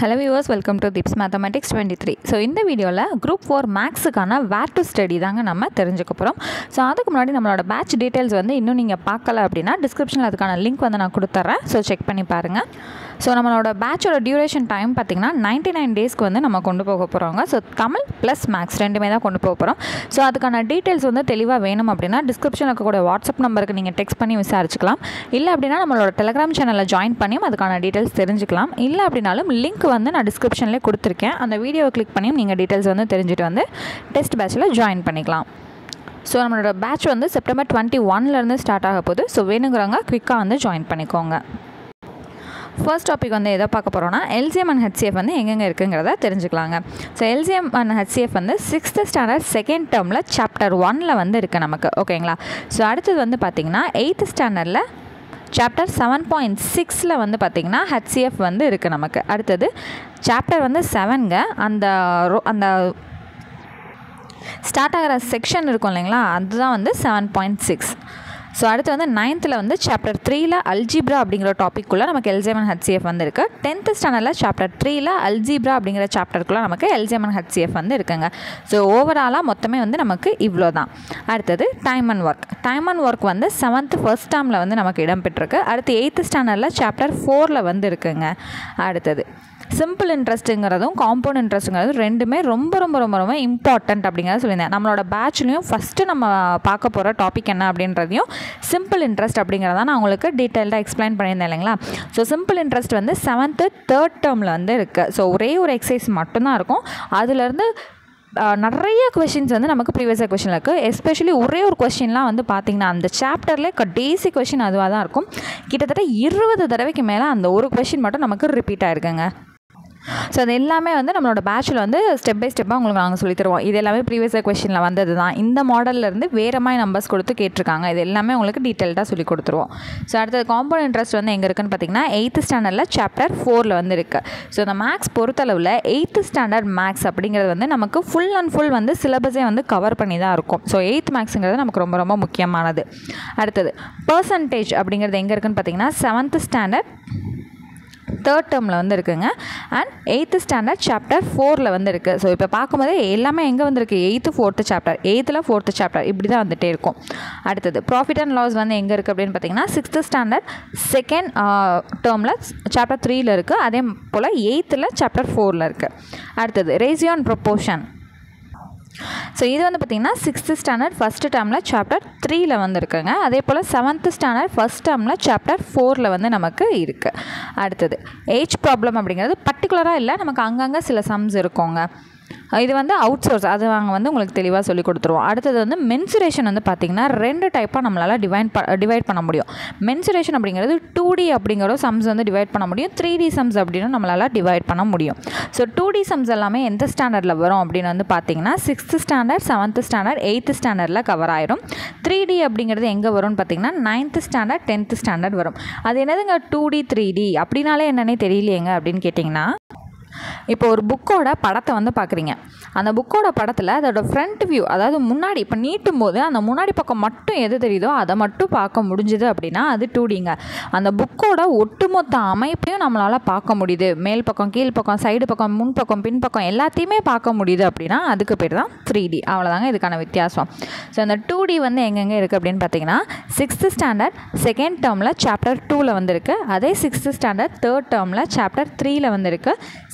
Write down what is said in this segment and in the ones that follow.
Hello viewers, welcome to Deeps Mathematics 23. So இந்த வீடியோல group 4 mathsக்கான where to study தாங்க நம்ம தெரிஞ்சுக்க போறோம். So அதுக்கு முன்னாடி நம்மளோட batch details வந்து இன்னும் நீங்க பார்க்கல அப்படினா descriptionல அதுக்கான லிங்க் வந்து நான் கொடுத்துறேன். So செக் பண்ணி பாருங்க. So நம்மளோட batchோட duration time பாத்தீங்கன்னா 99 daysக்கு வந்து நம்ம கொண்டு போக போறோங்க. So தமிழ் plus maths ரெண்டுமே தான் கொண்டு போக போறோம். So அதுக்கான டீடைல்ஸ் வந்து தெளிவா வேணும் அப்படினா descriptionல இருக்கக்கூடிய WhatsApp நம்பருக்கு நீங்க டெக்ஸ்ட் பண்ணி விசாரிச்சுக்கலாம். இல்ல அப்படினா நம்மளோட Telegram சேனல்ல ஜாயின் பண்ணி அதுக்கான டீடைல்ஸ் தெரிஞ்சுக்கலாம். இல்ல அப்படினாலும் லிங்க் வந்து நான் டிஸ்கிரிப்ஷன்ல கொடுத்திருக்கேன். அந்த வீடியோவை கிளிக் பண்ணி நீங்க டீடைல்ஸ் வந்து தெரிஞ்சிட்டு வந்து டெஸ்ட் பேட்ச்ல ஜாயின் பண்ணிக்கலாம். சோ நம்மளோட பேட்ச் வந்து செப்டம்பர் 21 ல இருந்து ஸ்டார்ட் ஆக போகுது. சோ வேணுங்கறவங்க குயிக்கா வந்து ஜாயின் பண்ணிக்கோங்க. ஃபர்ஸ்ட் டாபிக் வந்து எதை பார்க்க போறோம்னா LCM and HCF வந்து எங்கெங்க இருக்குங்கறத தெரிஞ்சுக்கலாங்க. சோ LCM and HCF வந்து 6th ஸ்டாண்டர்ட் செகண்ட் டர்ம்ல சாப்டர் 1 ல வந்து இருக்கு நமக்கு. ஓகேங்களா? சோ அடுத்து வந்து பாத்தீங்கன்னா 8th ஸ்டாண்டர்ட்ல சாப்டர் 7.6 ல வந்து பாத்தீங்கன்னா HCF வந்து இருக்கு நமக்கு. அடுத்து சாப்டர் வந்து 7ங்க அந்த ஸ்டார்ட் ஆகிற செக்ஷன் இருக்கும் இல்லைங்களா, அதுதான் வந்து 7.6. ஸோ அடுத்து வந்து 9th ல வந்து சாப்டர் 3ல அல்ஜிப்ரா அப்படிங்கிற டாபிக்குள்ளே நமக்கு LCM and HCF வந்து இருக்குது. 10th ஸ்டாண்டர்டில் சாப்டர் 3ல அல்ஜிப்ரா அப்படிங்கிற சாப்டருக்குள்ளே நமக்கு LCM and HCF வந்து இருக்குங்க. ஸோ ஓவராலாக மொத்தமே வந்து நமக்கு இவ்வளோ தான். அடுத்தது டைம் அண்ட் ஒர்க் வந்து 7th ஃபர்ஸ்ட் டேர்மில் வந்து நமக்கு இடம்பெற்றிருக்கு. அடுத்து 8th ஸ்டாண்டர்டில் சாப்டர் 4ல வந்து இருக்குங்க. அடுத்தது சிம்பிள் இன்ட்ரெஸ்ட்டுங்கிறதும் காம்பவுண்ட் இன்ட்ரெஸ்ட்டுங்கிறதும் ரெண்டுமே ரொம்ப ரொம்ப ரொம்ப ரொம்ப இம்பார்ட்டன்ட் அப்படிங்கிறத சொல்லியிருந்தேன். நம்மளோட பேட்ச்லையும் ஃபஸ்ட்டு நம்ம பார்க்க போகிற டாபிக் என்ன அப்படின்றதையும் சிம்பிள் இன்ட்ரெஸ்ட் அப்படிங்கிறத நான் உங்களுக்கு டீட்டெயில்டாக எக்ஸ்பிளைன் பண்ணியிருந்தேன் இல்லைங்களா. ஸோ சிம்பிள் இன்ட்ரெஸ்ட் வந்து 7th தேர்ட் டேர்மில் வந்து இருக்குது. ஸோ ஒரே ஒரு எக்ஸசைஸ் மட்டும்தான் இருக்கும். அதுலேருந்து நிறைய கொஷின்ஸ் வந்து நமக்கு ப்ரீவியஸ் கொஷினில் இருக்குது. எஸ்பெஷலி ஒரே ஒரு கொஷின்லாம் வந்து பார்த்திங்கன்னா அந்த சாப்டர்லேயே கடைசி கொஷின் அதுவாக தான் இருக்கும். கிட்டத்தட்ட 20 தடவைக்கு மேலே அந்த ஒரு கொஷின் மட்டும் நமக்கு ரிப்பீட் ஆகிருக்குங்க. ஸோ அது எல்லாமே வந்து நம்மளோட பேட்சில் வந்து ஸ்டெப் பை ஸ்டெப்பாக உங்களுக்கு நாங்கள் சொல்லி தருவோம். இது எல்லாமே ப்ரீவியஸ் கொஷினில் வந்தது தான். இந்த மாடல்லேருந்து வேறு மாதிரி நம்பர்ஸ் கொடுத்து கேட்டிருக்காங்க. இது எல்லாமே உங்களுக்கு டீட்டெயில்டாக சொல்லி கொடுத்துருவோம். ஸோ அடுத்தது காம்பவுண்ட் இன்ட்ரெஸ்ட் வந்து எங்கே இருக்குன்னு பார்த்தீங்கன்னா 8th ஸ்டாண்டர்டில் சாப்டர் 4ல் வந்து இருக்குது. ஸோ இந்த மேக்ஸ் பொறுத்தளவில் 8th ஸ்டாண்டர்ட் மேக்ஸ் அப்படிங்கிறது வந்து நமக்கு ஃபுல் அண்ட் ஃபுல் வந்து சிலபஸே வந்து கவர் பண்ணி தான் இருக்கும். ஸோ 8th மேக்ஸுங்கிறது நமக்கு ரொம்ப ரொம்ப முக்கியமானது. அடுத்தது பர்சன்டேஜ் அப்படிங்கிறது எங்கே இருக்குன்னு பார்த்தீங்கன்னா 7th ஸ்டாண்டர்ட் தேர்ட் டேர்மில் வந்து இருக்குங்க. அண்ட் 8th ஸ்டாண்டர்ட் சாப்டர் 4ல் வந்து இருக்குது. ஸோ இப்போ பார்க்கும்போது எல்லாமே எங்கே வந்துருக்கு, 8th 4th chapter, 8th 4th chapter இப்படி தான் வந்துகிட்டே இருக்கும். அடுத்தது ப்ராஃபிட் அண்ட் லாஸ் வந்து எங்கே இருக்குது அப்படின்னு பார்த்தீங்கன்னா 6th ஸ்டாண்டர்ட் செகண்ட் டேர்மில் சாப்டர் 3ல் இருக்குது. அதே போல் 8th சாப்டர் 4ல் இருக்குது. அடுத்தது ரேஷியோ அண்ட் ப்ரொப்போர்ஷன். ஸோ இது வந்து பார்த்திங்கன்னா 6th ஸ்டாண்டர்ட் ஃபஸ்ட் டேர்மில் சாப்டர் 3ல் வந்து இருக்குங்க. அதே போல் 7th ஸ்டாண்டர்ட் ஃபஸ்ட் டேர்மில் சாப்டர் 4ல் வந்து நமக்கு இருக்குது. அடுத்தது ஏஜ் ப்ராப்ளம் அப்படிங்கிறது பர்டிகுலராக இல்லை, நமக்கு அங்கங்கே சில சம்ஸ் இருக்குங்க. இது வந்து அவுட் சோர்ஸ், அது நாங்கள் வந்து உங்களுக்கு தெளிவாக சொல்லி கொடுத்துருவோம். அடுத்தது வந்து மென்சுரேஷன் வந்து பார்த்திங்கன்னா 2 டைப்பாக நம்மளால் டிவைட் பண்ண முடியும். மென்சுரேஷன் அப்படிங்கிறது 2D அப்படிங்கிற சம்ஸ் வந்து டிவைட் பண்ண முடியும். 3D சம்ஸ் அப்படின்னு நம்மளால் டிவைட் பண்ண முடியும். ஸோ 2D சம்ஸ் எல்லாமே எந்த ஸ்டாண்டர்டில் வரும் அப்படின்னு வந்து பார்த்திங்கன்னா 6th standard 7th standard 8th ஸ்டாண்டர்டில் கவர் ஆயிரும். 3D அப்படிங்கிறது எங்கே வரும்னு பார்த்திங்கன்னா 9th ஸ்டாண்டர்ட் 10th ஸ்டாண்டர்ட் வரும். அது என்னதுங்க 2D 3D அப்படின்னாலே என்னன்னே தெரியலையேங்க அப்படின்னு கேட்டிங்கன்னா, இப்போ ஒரு புக்கோட படத்தை வந்து பார்க்குறீங்க. அந்த புக்கோட படத்தில் அதோட ஃப்ரண்ட் வியூ, அதாவது முன்னாடி இப்போ நீட்டும் போது அந்த முன்னாடி பக்கம் மட்டும் எது தெரியுதோ அதை மட்டும் பார்க்க முடிஞ்சுது அப்படின்னா அது 2Dங்க. அந்த புக்கோட ஒட்டுமொத்த அமைப்பையும் நம்மளால் பார்க்க முடியுது. மேல் பக்கம், கீழ் பக்கம், சைடு பக்கம், முன் பக்கம், பின் பக்கம் எல்லாத்தையுமே பார்க்க முடியுது அப்படின்னா அதுக்கு பேர் தான் 3D. அவ்வளோதாங்க இதுக்கான வித்தியாசம். ஸோ அந்த 2D வந்து எங்கெங்கே இருக்குது அப்படின்னு பார்த்தீங்கன்னா 6th ஸ்டாண்டர்ட் செகண்ட் டேர்மில் சாப்டர் 2ல் வந்துருக்கு. அதே 6th ஸ்டாண்டர்ட் தேர்ட் டேர்மில் சாப்டர் 3ல் வந்துருக்கு.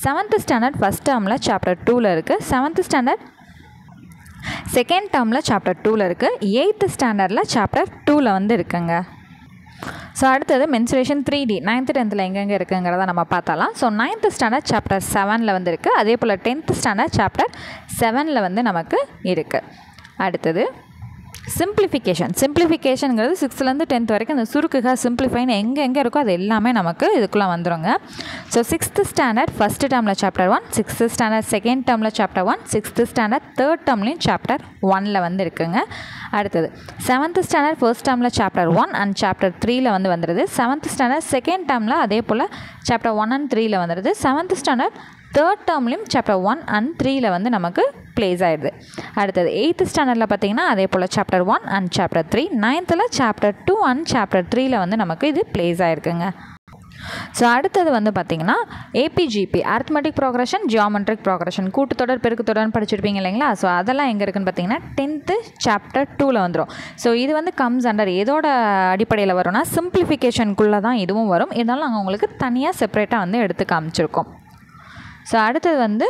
7th ஸ்டாண்டர்ட் ஃபஸ்ட் டேர்மில் சாப்டர் 2ல் இருக்குது. 7th ஸ்டாண்டர்ட் செகண்ட் டேர்மில் சாப்டர் 2ல் இருக்குது. 8th ஸ்டாண்டர்டில் சாப்டர் 2ல் வந்து இருக்குங்க. ஸோ அடுத்தது மென்சுரேஷன் 3D 9th 10th எங்கெங்கே இருக்குங்கிறத நம்ம பார்த்தாலாம். ஸோ 9th ஸ்டாண்டர்ட் சாப்டர் 7ல் வந்து இருக்குது. அதே போல் 10th ஸ்டாண்டர்ட் சாப்டர் 7ல் வந்து நமக்கு இருக்குது. அடுத்தது சிம்பிளிஃபிகேஷனுங்கிறது 6th 10th வரைக்கும் அந்த சுருக்குக சிம்பிளிஃபைன்னு எங்கே இருக்கோ அது எல்லாமே நமக்கு இதுக்குள்ளே வந்துடுங்க. ஸோ 6th ஸ்டாண்டர்ட் ஃபஸ்ட் டேர்மில் சாப்டர் 1, 6th ஸ்டாண்டர்ட் செகண்ட் டேர்மில் சாப்டர் 1, 6th ஸ்டாண்டர்ட் தேர்ட் டேர்ம்லேயும் சாப்டர் 1ல் வந்து இருக்குங்க. அடுத்தது 7th ஸ்டாண்டர்ட் ஃபர்ஸ்ட் டேர்மில் சாப்டர் 1 அண்ட் சாப்டர் 3ல் வந்து வந்துடுது. 7th ஸ்டாண்டர்ட் செகண்ட் டேர்மில் அதே போல் சாப்டர் 1 and 3ல் வந்துடுது. 7th ஸ்டாண்டர்ட் தேர்ட் டேர்ம்லேயும் சாப்டர் 1 and 3ல் வந்து நமக்கு ப்ளேஸ் ஆகிடுது. அடுத்தது 8th ஸ்டாண்டர்டில் பார்த்திங்கன்னா அதே போல் chapter 1 and chapter 3, 9th chapter 2 and chapter 3ல் வந்து நமக்கு இது ப்ளேஸ் ஆகிருக்குங்க. ஸோ அடுத்தது வந்து பார்த்திங்கன்னா AP GP arithmetic progression, geometric progression, கூட்டுத்தொடர் பெருக்குத்தொடர்னு படிச்சிருப்பீங்க இல்லைங்களா. ஸோ அதெல்லாம் எங்கே இருக்குன்னு பார்த்தீங்கன்னா 10th chapter 2ல் வந்துடும். ஸோ இது வந்து கம்ஸ் அண்டர் எதோட அடிப்படையில் வரும்னா சிம்பிளிஃபிகேஷனுக்குள்ளே தான் இதுவும் வரும். இருந்தாலும் நாங்கள் உங்களுக்கு தனியாக செப்பரேட்டாக வந்து எடுத்து காமிச்சிருக்கோம். ஸோ அடுத்தது வந்து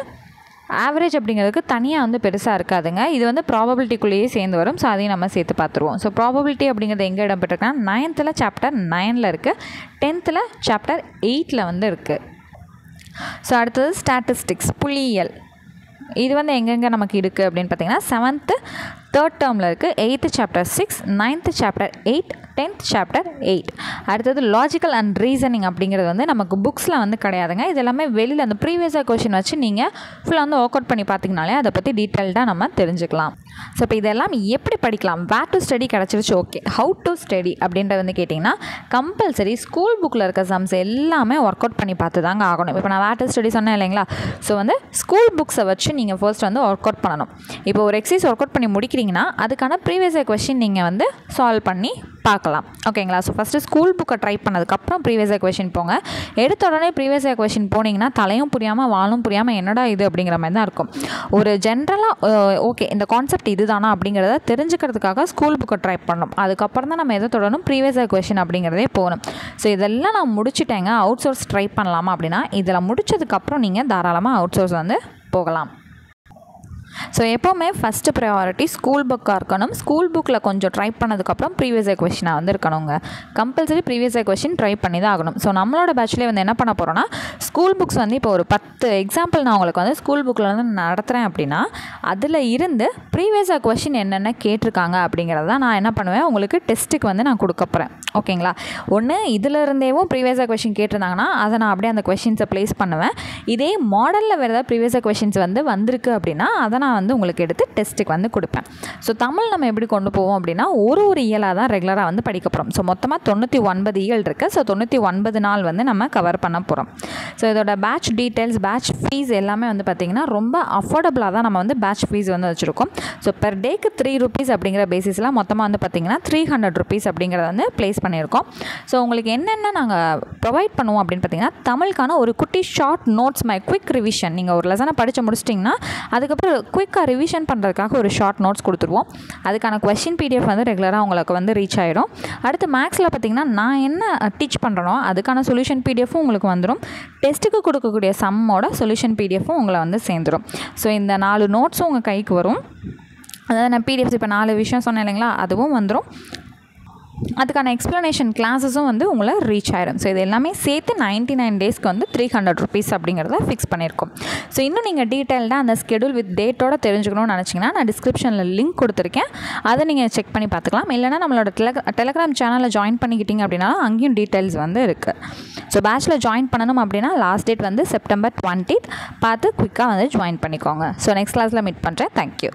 ஆவரேஜ் அப்படிங்கிறதுக்கு தனியாக வந்து பெருசாக இருக்காதுங்க. இது வந்து ப்ராபபிலிட்டிக்குள்ளேயே சேர்ந்து வரும். ஸோ அதையும் நம்ம சேர்த்து பார்த்துருவோம். ஸோ ப்ராபபிலிட்டி அப்படிங்கிறது எங்கே இடம்பெற்றிருக்குன்னா 9th chapter 9ல் இருக்குது, 10th chapter 8ல் வந்து இருக்குது. ஸோ அடுத்தது ஸ்டாட்டிஸ்டிக்ஸ் புள்ளியியல். இது வந்து எங்கெங்கே நமக்கு இருக்குது அப்படின்னு பார்த்தீங்கன்னா 7th 3rd termல இருக்குது, 8th chapter 6, 9th chapter 8, 10th chapter 8. அடுத்தது லாஜிக்கல் அண்ட் ரீசனிங் அப்படிங்கிறது வந்து நமக்கு புக்ஸில் வந்து கிடையாதுங்க. இது எல்லாமே வெளியில் அந்த ப்ரீவியஸாக கொஷின் வச்சு நீங்கள் ஃபுல்லாக வந்து ஒர்க் அவுட் பண்ணி பார்த்திங்கனாலே அதை பற்றி டீட்டெயில்டாக நம்ம தெரிஞ்சுக்கலாம். ஸோ இப்போ இதெல்லாம் எப்படி படிக்கலாம், வேர் டு ஸ்டடி கிடச்சிருச்சு, ஓகே ஹவு டு ஸ்டடி அப்படின்றது வந்து கேட்டிங்கன்னா கம்பல்சரி ஸ்கூல் புக்கில் இருக்க சம்ஸ் எல்லாமே ஒர்க் அவுட் பண்ணி பார்த்து தாங்க ஆகணும். இப்போ நான் வேர் டு ஸ்டடி சொன்னேன் இல்லைங்களா. ஸோ வந்து ஸ்கூல் புக்ஸை வச்சு நீங்கள் ஃபர்ஸ்ட் வந்து ஒர்க் அவுட் பண்ணணும். இப்போ ஒரு எக்ஸசைஸ் ஒர்க் அவுட் பண்ணி முடிக்கிறீங்கன்னா அதுக்கான ப்ரீவியஸ் கொஷின் நீங்கள் வந்து சால்வ் பண்ணி பார்க்கலாம். ஓகேங்களா. ஸோ ஃபஸ்ட்டு ஸ்கூல் புக்கை ட்ரை பண்ணதுக்கப்புறம் ப்ரீவியஸ் கொஷின் போங்க. எடுத்த உடனே ப்ரீவியஸ் கொஷின் போனீங்கன்னா தலையும் புரியாமல் வாலும் புரியாமல் என்னடா இது அப்படிங்கிற மாதிரி தான் இருக்கும். ஒரு ஜென்ரலாக ஓகே இந்த கான்செப்ட் இதுதானா அப்படிங்கிறத தெரிஞ்சுக்கிறதுக்காக ஸ்கூல் புக்கை ட்ரை பண்ணணும். அதுக்கப்புறம் தான் நம்ம எதை தொடரணும் ப்ரீவியஸ் கொஷின் அப்படிங்கிறதே போகணும். ஸோ இதெல்லாம் நான் முடிச்சுட்டேங்க, அவுட் சோர்ஸ் ட்ரை பண்ணலாமா அப்படின்னா இதில் முடிச்சதுக்கப்புறம் நீங்கள் தாராளமாக அவுட் சோர்ஸ் வந்து போகலாம். ஸோ எப்போவுமே ஃபஸ்ட்டு ப்ரையாரிட்டி ஸ்கூல் புக்காக இருக்கணும். ஸ்கூல் புக்கில் கொஞ்சம் ட்ரை பண்ணதுக்கப்புறம் ப்ரீவியஸ் கொஷினாக வந்து இருக்கணுங்க. கம்பல்சரி ப்ரீவியஸ் கொஷின் ட்ரை பண்ணி தான் ஆகணும். ஸோ நம்மளோட பேட்ச்லேயே வந்து என்ன பண்ண போகிறோன்னா ஸ்கூல் புக்ஸ் வந்து இப்போ ஒரு 10 எக்ஸாம்பிள் நான் உங்களுக்கு வந்து ஸ்கூல் புக்கில் வந்து நடத்துகிறேன் அப்படின்னா அதில் இருந்து ப்ரீவியஸ் கொஷின் என்னென்ன கேட்டிருக்காங்க அப்படிங்கிறத நான் என்ன பண்ணுவேன் உங்களுக்கு டெஸ்ட்டுக்கு வந்து நான் கொடுக்க போகிறேன். ஓகேங்களா. ஒன்று இதில் இருந்தேவும் ப்ரீவியஸ் கொஷின் கேட்டிருந்தாங்கன்னா அதை நான் அப்படியே அந்த கொஷின்ஸை ப்ளேஸ் பண்ணுவேன். இதே மாடலில் வேறு ஏதாவது ப்ரீவியஸ் கொஷின்ஸ் வந்து வந்திருக்கு அப்படின்னா அதை நான் வந்து உங்களுக்கு எடுத்து டெஸ்ட்டுக்கு வந்து கொடுப்பேன். ஸோ தமிழ் நம்ம எப்படி கொண்டு போவோம் அப்படின்னா ஒரு இயலாக தான் ரெகுலராக வந்து படிக்க போகிறோம். ஸோ மொத்தமாக 99 இயல் இருக்குது. ஸோ 99 நாள் வந்து நம்ம கவர் பண்ண போகிறோம். ஸோ இதோட பேட்ச் டீட்டெயில்ஸ், பேட்ச் ஃபீஸ் எல்லாமே வந்து பார்த்திங்கன்னா ரொம்ப அஃபோர்டபுளாக தான் நம்ம வந்து பேட்ச் ஃபீஸ் வந்து வச்சுருக்கோம். ஸோ பெர் டேக்கு 3 rupees அப்படிங்கிற பேசிஸில் மொத்தமாக வந்து பார்த்திங்கன்னா 300 rupees அப்படிங்கிறத வந்து ப்ளேஸ் பண்ணியிருக்கோம். ஸோ உங்களுக்கு என்னென்ன நாங்கள் ப்ரொவைட் பண்ணுவோம் அப்படின்னு பார்த்திங்கன்னா தமிழுக்கான ஒரு குட்டி short notes, my quick revision. நீங்கள் ஒரு லெசனை படித்து முடிச்சிட்டிங்கன்னா அதுக்கப்புறம் குயிக்காக ரிவிஷன் பண்ணுறதுக்காக ஒரு ஷார்ட் நோட்ஸ் கொடுத்துருவோம். அதுக்கான கொஷின் PDF வந்து ரெகுலராக உங்களுக்கு வந்து ரீச் ஆகிடும். அடுத்து மேக்ஸில் பார்த்திங்கன்னா நான் என்ன டீச் பண்ணுறனோ அதுக்கான சொல்யூஷன் PDFும் உங்களுக்கு வந்துடும். டெஸ்ட்டுக்கு கொடுக்கக்கூடிய சம்மோட சொல்யூஷன் PDFும் உங்களை வந்து சேர்ந்துடும். ஸோ இந்த 4 நோட்ஸும் உங்கள் கைக்கு வரும். அதாவது நான் PDFs இப்போ 4 விஷயம் சொன்னேன் இல்லைங்களா, அதுவும் வந்துடும். அதுக்கான எக்ஸ்ப்ளனேஷன் கிளாஸஸும் வந்து உங்களை ரீச் ஆயிடும். ஸோ இது எல்லாமே சேர்த்து 99 டேஸ்க்கு வந்து 300 rupees அப்படிங்கிறத ஃபிக்ஸ் பண்ணியிருக்கோம். ஸோ இன்னும் நீங்கள் டீட்டெயில்டாக அந்த ஸ்கெடியூல் வித் டேட்டோட தெரிஞ்சுக்கணும்னு நினச்சிங்கன்னா நான் டிஸ்கிரிப்ஷனில் லிங்க் கொடுத்துருக்கேன், அதை நீங்கள் செக் பண்ணி பார்த்துக்கலாம். இல்லைனா நம்மளோட டெலகிராம் சேனலில் ஜாயின் பண்ணிக்கிட்டீங்க அப்படின்னா அங்கேயும் டீட்டெயில்ஸ் வந்து இருக்குது. ஸோ பேட்சில் ஜாயின் பண்ணணும் அப்படின்னா லாஸ்ட் டேட் வந்து September 20th பார்த்து குயிக்காக வந்து ஜாயின் பண்ணிக்கோங்க. ஸோ நெக்ஸ்ட் கிளாஸில் மீட் பண்ணுறேன். தேங்க்யூ.